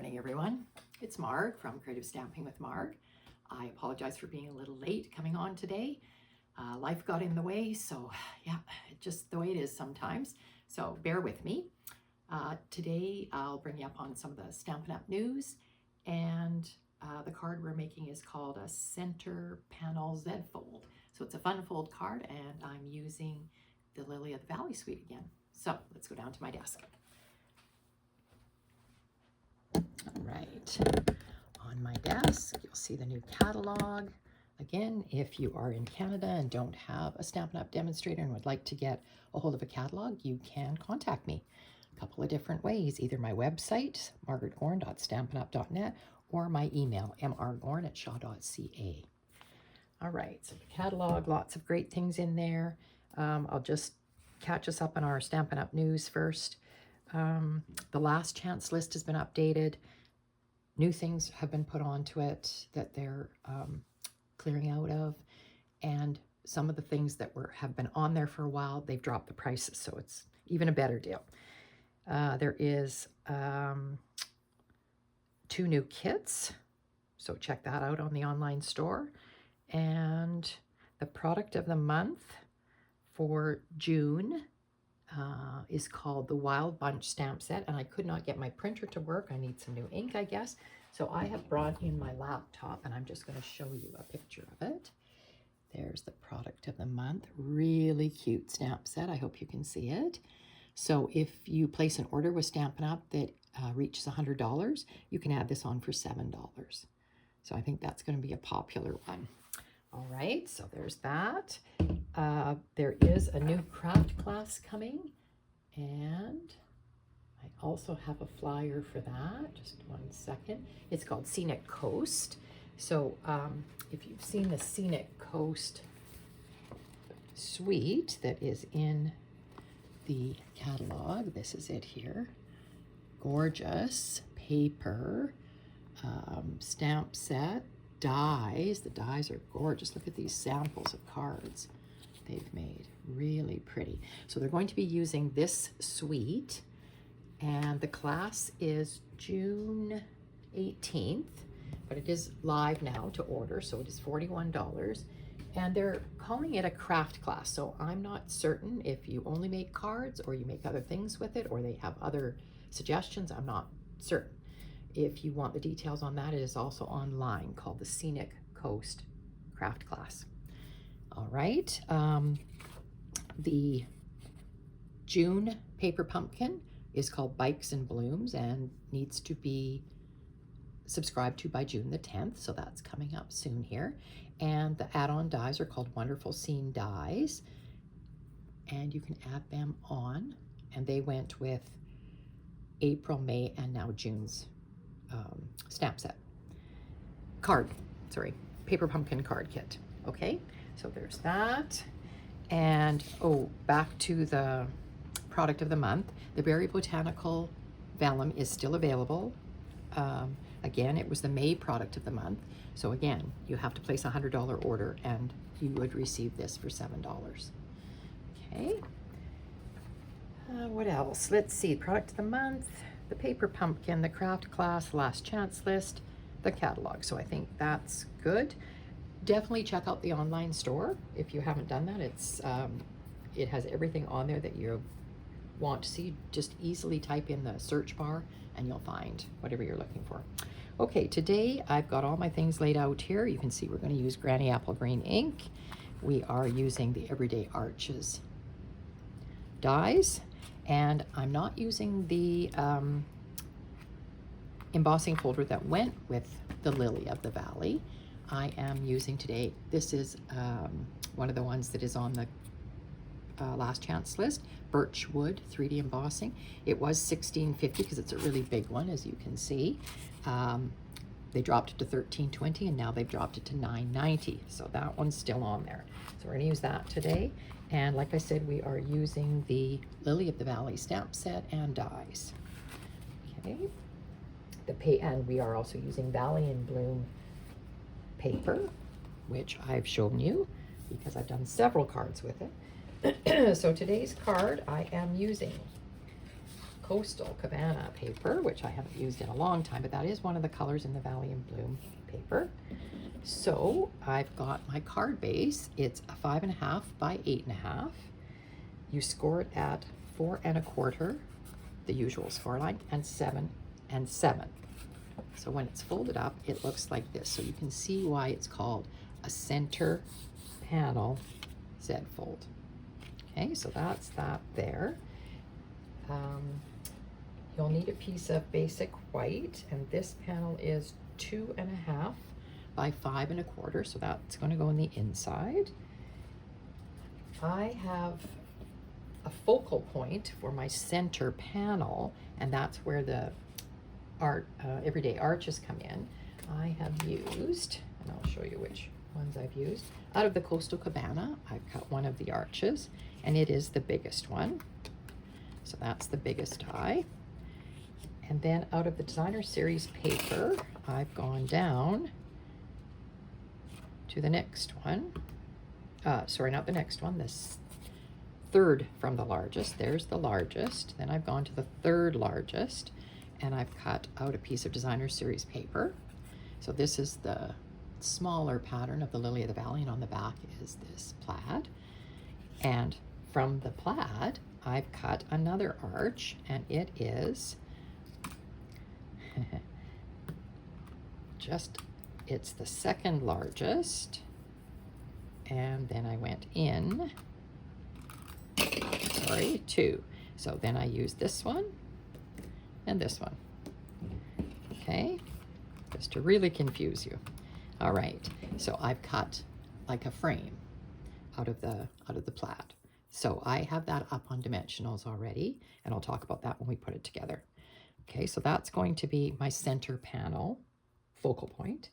morning, everyone. It's Marg from Creative Stamping with Marg. I apologize for being a little late coming on today. Life got in the way, so yeah, just the way it is sometimes. So bear with me. Today I'll bring you up on some of the Stampin' Up! News, and the card we're making is called a Center Panel Z Fold. So it's a fun fold card, and I'm using the Lily of the Valley suite again. So let's go down to my desk. All right, on my desk, you'll see the new catalog. Again, if you are in Canada and don't have a Stampin' Up! Demonstrator and would like to get a hold of a catalog, you can contact me a couple of different ways, either my website, margaretgorn.stampinup.net, or my email, mrgorn@shaw.ca. All right, so the catalog, lots of great things in there. I'll just catch us up on our Stampin' Up! News first. The last chance list has been updated. New things have been put onto it that they're clearing out of, and some of the things that have been on there for a while, they've dropped the prices, so it's even a better deal. There is 2 new kits, so check that out on the online store. And the product of the month for June is called the Wild Bunch Stamp Set, and I could not get my printer to work. I need some new ink, I guess. So I have brought in my laptop, and I'm just going to show you a picture of it. There's the product of the month. Really cute stamp set. I hope you can see it. So if you place an order with Stampin' Up! That reaches $100, you can add this on for $7. So I think that's going to be a popular one. All right, so there's that. There is a new craft class coming, and I also have a flyer for that. Just one second. It's called Scenic Coast. So if you've seen the Scenic Coast suite that is in the catalog, this is it here. Gorgeous paper, stamp set, dies. The dies are gorgeous. Look at these samples of cards they've made. Really pretty. So they're going to be using this suite, and the class is June 18th, but it is live now to order, so it is $41. And they're calling it a craft class, so I'm not certain if you only make cards or you make other things with it, or they have other suggestions. I'm not certain. If you want the details on that, it is also online, called the Scenic Coast Craft Class. All right, the June paper pumpkin is called Bikes and Blooms and needs to be subscribed to by June the 10th, so that's coming up soon here. And the add-on dies are called Wonderful Scene Dies, and you can add them on, and they went with April, May, and now June's stamp set. Paper pumpkin card kit. Okay, so there's that. And back to the product of the month. The Berry Botanical Vellum is still available. Again, it was the May product of the month. So again, you have to place a $100 order and you would receive this for $7. Okay. What else? Let's see. Product of the month, the paper pumpkin, the craft class, last chance list, the catalog. So I think that's good. Definitely check out the online store if you haven't done that. It has everything on there that you want to see. Just easily type in the search bar and you'll find whatever you're looking for. Okay, today I've got all my things laid out here. You can see we're going to use Granny Apple Green ink. We are using the Everyday Arches dies, and I'm not using the embossing folder that went with the Lily of the Valley. I am using today, this is one of the ones that is on the last chance list, Birchwood 3D embossing. It was $16.50 because it's a really big one, as you can see. They dropped it to $13.20, and now they've dropped it to $9.90. So that one's still on there. So we're going to use that today. And like I said, we are using the Lily of the Valley stamp set and dies. Okay. And we are also using Valley and Bloom paper, which I've shown you because I've done several cards with it. So today's card I am using Coastal Cabana paper, which I haven't used in a long time, but that is one of the colors in the Valley and Bloom paper. So I've got my card base. It's a 5.5 by 8.5. You score it at 4 1/4, the usual score line, and 7 and 7. So when it's folded up, it looks like this. So you can see why it's called a center panel Z fold. Okay, so that's that there. You'll need a piece of basic white, and this panel is 2.5 by 5 1/4, so that's going to go in the inside. I have a focal point for my center panel, and that's where the everyday arches come in. I have used, and I'll show you which ones I've used. Out of the Coastal Cabana, I've cut one of the arches, and it is the biggest one. So that's the biggest die. And then out of the Designer Series paper, I've gone down to the next one. Sorry, not the next one, this third from the largest. There's the largest. Then I've gone to the third largest, and I've cut out a piece of Designer Series paper. So this is the smaller pattern of the Lily of the Valley, and on the back is this plaid. And from the plaid, I've cut another arch, and it is it's the second largest. And then I went in, sorry, 2. So then I used this one and this one. Okay, just to really confuse you. All right, so I've cut like a frame out of the plaid. So I have that up on dimensionals already, and I'll talk about that when we put it together. Okay, so that's going to be my center panel focal point.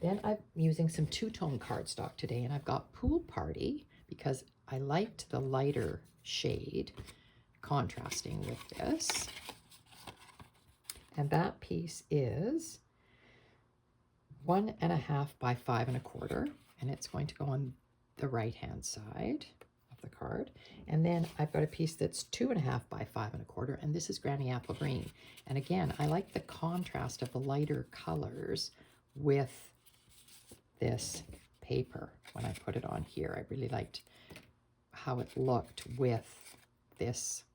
Then I'm using some two-tone cardstock today, and I've got Pool Party because I liked the lighter shade contrasting with this. And that piece is 1.5 by 5 1/4, and it's going to go on the right-hand side of the card. And then I've got a piece that's 2.5 by 5 1/4, and this is Granny Apple Green. And again, I like the contrast of the lighter colors with this paper. When I put it on here, I really liked how it looked with this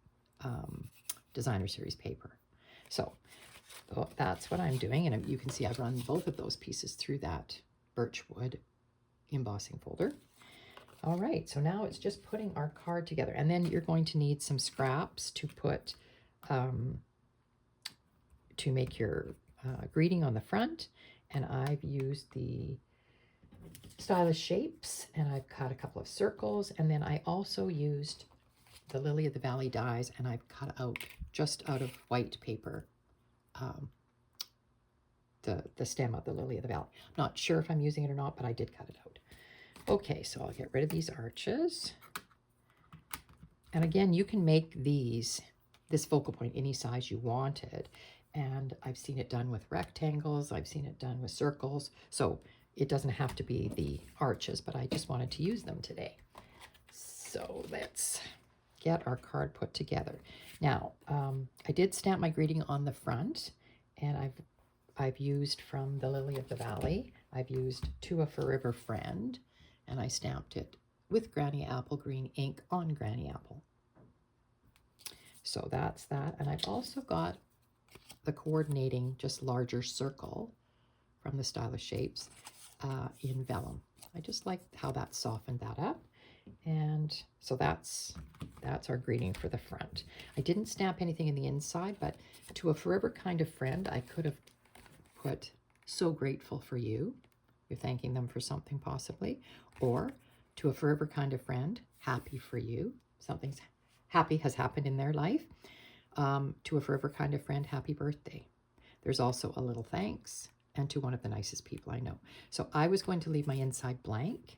Designer Series paper. So that's what I'm doing, and you can see I've run both of those pieces through that birchwood embossing folder. All right, so now it's just putting our card together, and then you're going to need some scraps to put to make your greeting on the front. And I've used the Stylish Shapes, and I've cut a couple of circles, and then I also used the Lily of the Valley dies, and I've cut out just out of white paper the stem of the Lily of the Valley. I'm not sure if I'm using it or not, but I did cut it out. Okay, so I'll get rid of these arches. And again, you can make this focal point any size you wanted. And I've seen it done with rectangles. I've seen it done with circles. So it doesn't have to be the arches, but I just wanted to use them today. So let's get our card put together. Now, I did stamp my greeting on the front, and I've used from the Lily of the Valley. I've used To a Forever Friend, and I stamped it with Granny Apple Green ink on Granny Apple. So that's that. And I've also got the coordinating just larger circle from the Stylish Shapes in Vellum. I just like how that softened that up. And so that's our greeting for the front. I didn't stamp anything in the inside, but To a Forever Kind of Friend, I could have put So Grateful for You. You're thanking them for something possibly. Or To a Forever Kind of Friend, Happy for You. Something's happy has happened in their life. To a Forever Kind of Friend, Happy Birthday. There's also a little thanks, and to one of the nicest people I know. So I was going to leave my inside blank,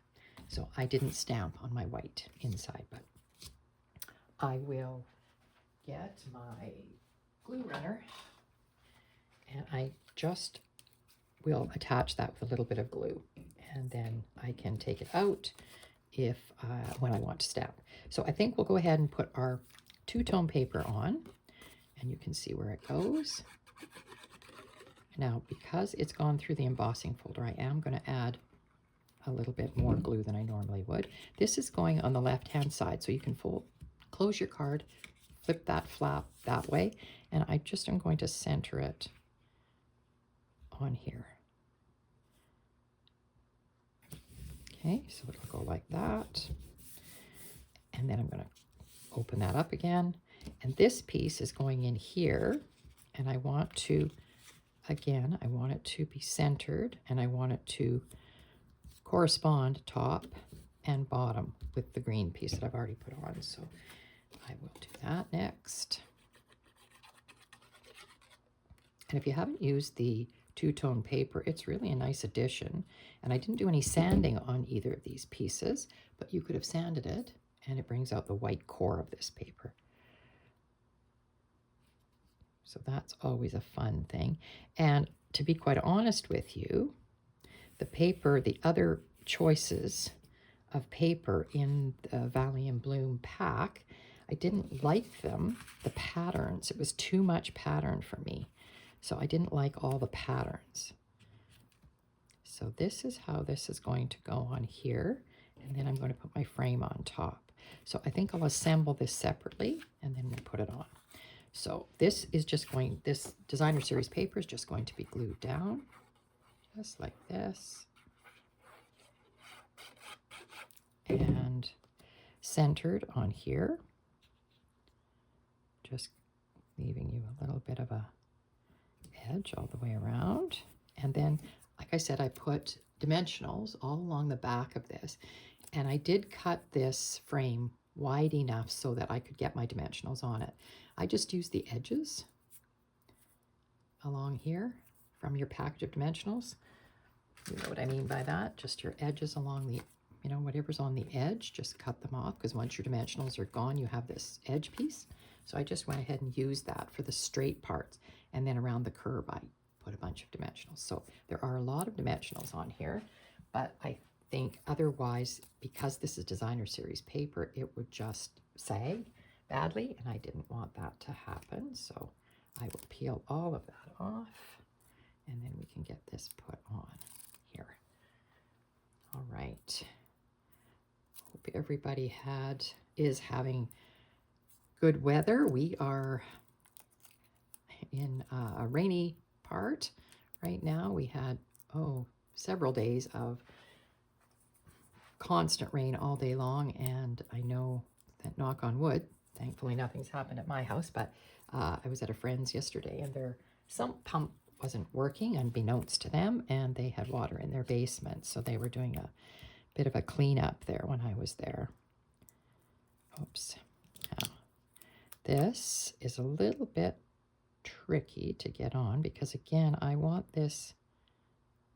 so I didn't stamp on my white inside, but I will get my glue runner, and I just will attach that with a little bit of glue, and then I can take it out when I want to stamp. So I think we'll go ahead and put our two-tone paper on, and you can see where it goes. Now, because it's gone through the embossing folder, I am going to add a little bit more glue than I normally would. This is going on the left-hand side, so you can close your card, flip that flap that way, and I just am going to center it on here. Okay, so it'll go like that. And then I'm going to open that up again. And this piece is going in here, and I want to, again, I want it to be centered, and I want it to correspond top and bottom with the green piece that I've already put on. So I will do that next. And if you haven't used the two-tone paper, it's really a nice addition. And I didn't do any sanding on either of these pieces, but you could have sanded it, and it brings out the white core of this paper. So that's always a fun thing. And to be quite honest with you, the paper, the other choices of paper in the Valley & Bloom pack, I didn't like them, the patterns. It was too much pattern for me. So I didn't like all the patterns. So this is how this is going to go on here. And then I'm going to put my frame on top. So I think I'll assemble this separately, and then we'll put it on. So this is just going, this designer series paper is just going to be glued down, just like this. And centered on here. Just leaving you a little bit of a edge all the way around. And then, like I said, I put dimensionals all along the back of this. And I did cut this frame wide enough so that I could get my dimensionals on it. I just used the edges along here from your package of dimensionals. You know what I mean by that? Just your edges along the, you know, whatever's on the edge, just cut them off, because once your dimensionals are gone, you have this edge piece. So I just went ahead and used that for the straight parts. And then around the curve, I put a bunch of dimensionals. So there are a lot of dimensionals on here, but I think otherwise, because this is designer series paper, it would just sag badly, and I didn't want that to happen. So I will peel all of that off, and then we can get this put on here. All right. Hope everybody is having good weather. We are in a rainy part right now. We had, several days of constant rain all day long, and I know that, knock on wood, thankfully nothing's happened at my house, but I was at a friend's yesterday, and their sump pump wasn't working, unbeknownst to them, and they had water in their basement, so they were doing a bit of a cleanup there when I was there. Oops. Now, this is a little bit tricky to get on, because again, I want this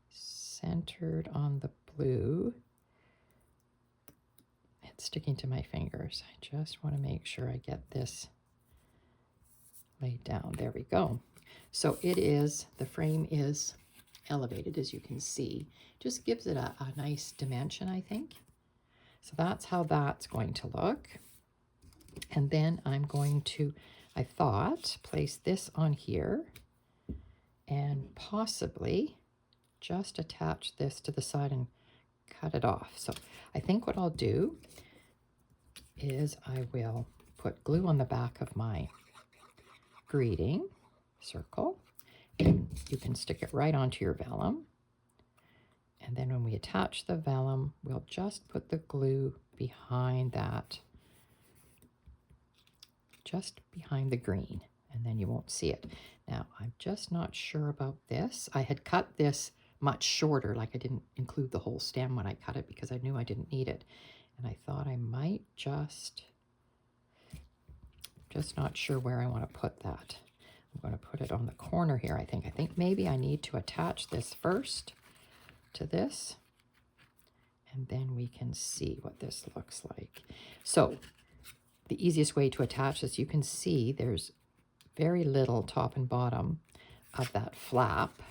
centered on the blue. It's sticking to my fingers. I just want to make sure I get this laid down. There we go. So it is, the frame is elevated, as you can see. Just gives it a nice dimension, I think. So that's how that's going to look. And then I'm going to, I thought, place this on here and possibly just attach this to the side and cut it off. So I think what I'll do is I will put glue on the back of my greeting circle, and you can stick it right onto your vellum. And then when we attach the vellum, we'll just put the glue behind that, just behind the green, and then you won't see it. Now, I'm just not sure about this. I had cut this much shorter, like I didn't include the whole stem when I cut it because I knew I didn't need it. And I thought I might just not sure where I want to put that. I'm going to put it on the corner here, I think. I think maybe I need to attach this first to this, and then we can see what this looks like. So the easiest way to attach this, you can see there's very little top and bottom of that flap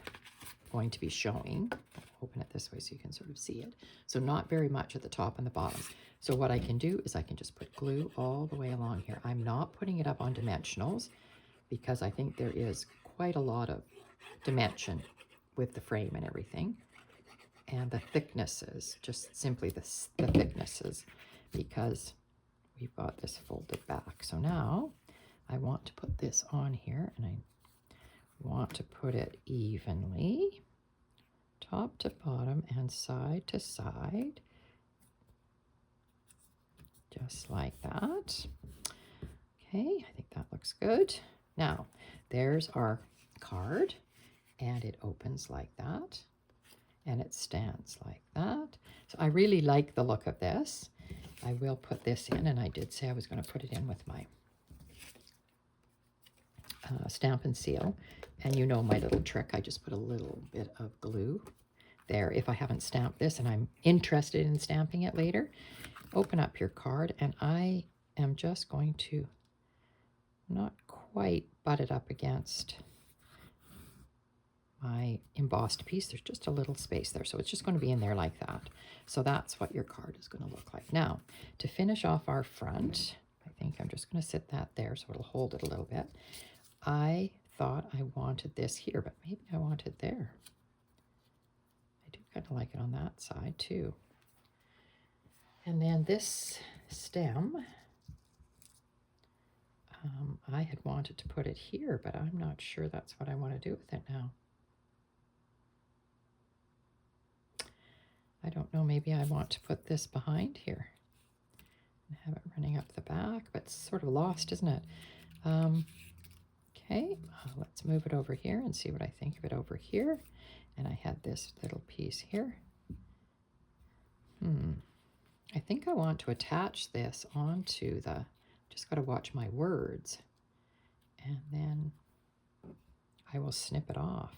going to be showing. I'll open it this way so you can sort of see it. So not very much at the top and the bottom. So what I can do is I can just put glue all the way along here. I'm not putting it up on dimensionals because I think there is quite a lot of dimension with the frame and everything. And the thicknesses, just simply the thicknesses, because we've got this folded back. So now I want to put this on here, and I want to put it evenly, top to bottom and side to side, just like that. Okay, I think that looks good. Now, there's our card, and it opens like that, and it stands like that. So I really like the look of this. I will put this in, and I did say I was going to put it in with my Stamp and Seal. And you know my little trick, I just put a little bit of glue there. If I haven't stamped this and I'm interested in stamping it later, open up your card, and I am just going to not quite butt it up against my embossed piece. There's just a little space there, so it's just going to be in there like that. So that's what your card is going to look like. Now, to finish off our front, I think I'm just going to sit that there so it'll hold it a little bit. I thought I wanted this here, but maybe I want it there. I do kind of like it on that side too. And then this stem, I had wanted to put it here, but I'm not sure that's what I want to do with it now. I don't know, maybe I want to put this behind here and have it running up the back, but it's sort of lost, isn't it? Okay, let's move it over here and see what I think of it over here. And I had this little piece here. I think I want to attach this onto the, just got to watch my words, and then I will snip it off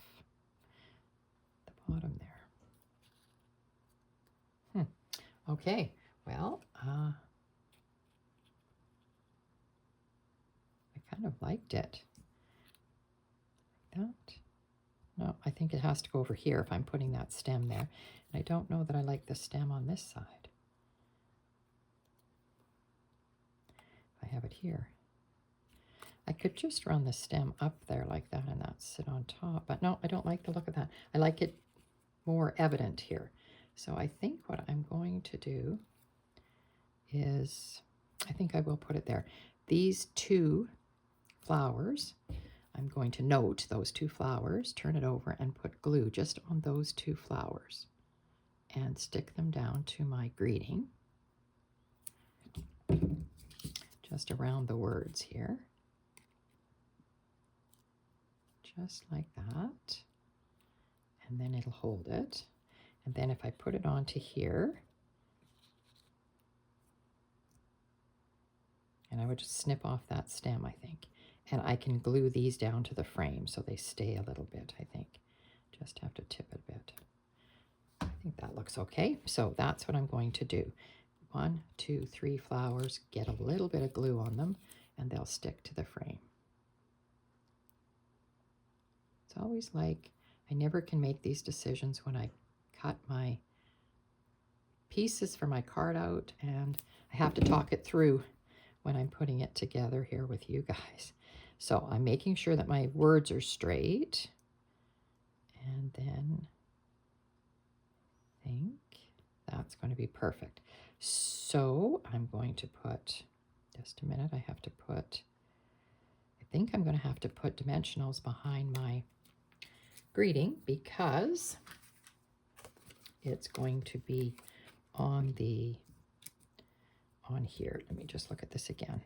the bottom there. Okay, well, I kind of liked it. Like that. No, I think it has to go over here if I'm putting that stem there. And I don't know that I like the stem on this side. If I have it here. I could just run the stem up there like that and that sit on top. But no, I don't like the look of that. I like it more evident here. So I think what I'm going to do is, I think I will put it there. These two flowers, I'm going to note those two flowers, turn it over and put glue just on those two flowers and stick them down to my greeting, just around the words here, just like that, and then it'll hold it. And then if I put it onto here, and I would just snip off that stem, I think. And I can glue these down to the frame so they stay a little bit, I think. Just have to tip it a bit. I think that looks okay. So that's what I'm going to do. 1, 2, 3 flowers, get a little bit of glue on them, and they'll stick to the frame. It's always like, I never can make these decisions when I cut my pieces for my card out, and I have to talk it through when I'm putting it together here with you guys. So I'm making sure that my words are straight, and then I think that's going to be perfect. So I'm going to put, just a minute, I have to put, I think I'm going to have to put dimensionals behind my greeting because it's going to be on the, on here. Let me just look at this again.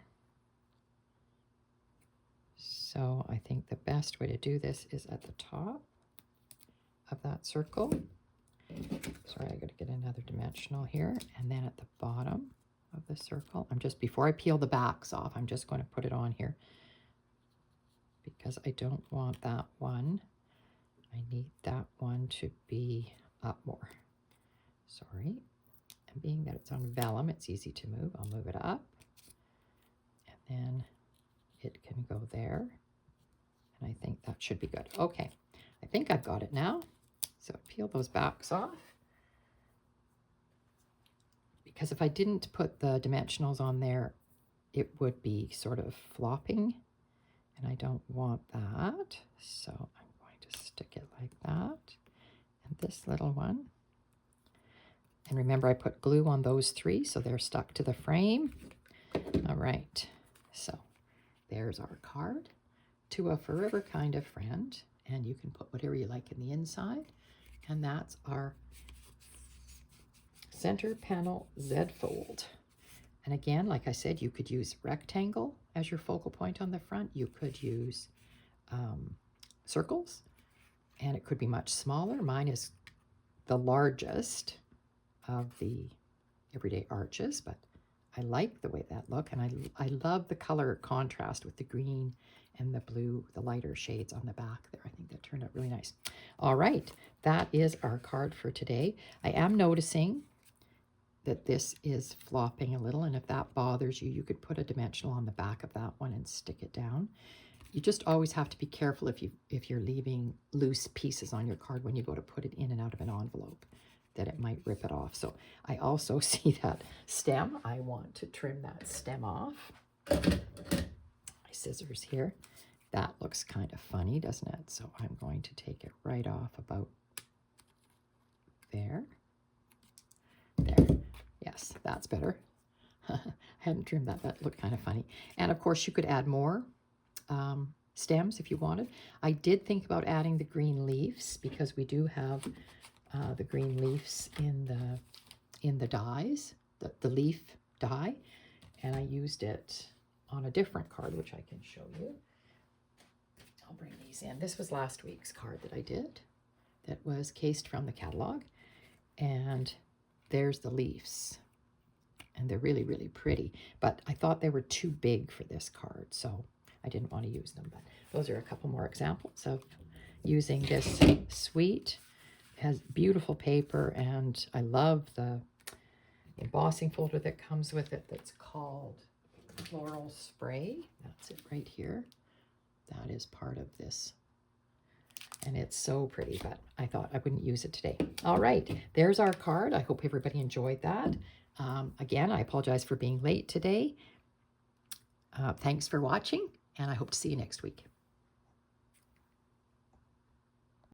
So I think the best way to do this is at the top of that circle. Sorry, I got to get another dimensional here. And then at the bottom of the circle, I'm just, before I peel the backs off, I'm just going to put it on here because I don't want that one. I need that one to be up more. Sorry. And being that it's on vellum, it's easy to move. I'll move it up. And then it can go there. And I think that should be good. Okay. I think I've got it now. So peel those backs off. Because if I didn't put the dimensionals on there, it would be sort of flopping. and I don't want that, so I'm going to stick it like that. And this little one, and remember I put glue on those 3 so they're stuck to the frame. All right, so there's our card. To a forever kind of friend, and you can put whatever you like in the inside. And that's our center panel Z fold. And again, like I said, you could use rectangle as your focal point on the front. You could use circles, and it could be much smaller. Mine is the largest of the Everyday Arches, but I like the way that look, and I love the color contrast with the green and the blue, the lighter shades on the back there. I think that turned out really nice. All right, that is our card for today. I am noticing that this is flopping a little, and if that bothers you, you could put a dimensional on the back of that one and stick it down. You just always have to be careful if you're leaving loose pieces on your card when you go to put it in and out of an envelope, that it might rip it off. So I also see that stem. I want to trim that stem off. My scissors here. That looks kind of funny, doesn't it? So I'm going to take it right off about there. There. Yes, that's better. I hadn't trimmed that. That looked kind of funny. And of course you could add more stems if you wanted. I did think about adding the green leaves because we do have the green leaves in the dies, the leaf die, and I used it on a different card, which I can show you. I'll bring these in. This was last week's card that I did that was cased from the catalog, and there's the leaves, and they're really, really pretty, but I thought they were too big for this card, so I didn't want to use them. But those are a couple more examples of using this sweet. It has beautiful paper, and I love the embossing folder that comes with it that's called Floral Spray. That's it right here. That is part of this. And it's so pretty, but I thought I wouldn't use it today. All right, there's our card. I hope everybody enjoyed that. Again, I apologize for being late today. Thanks for watching, and I hope to see you next week.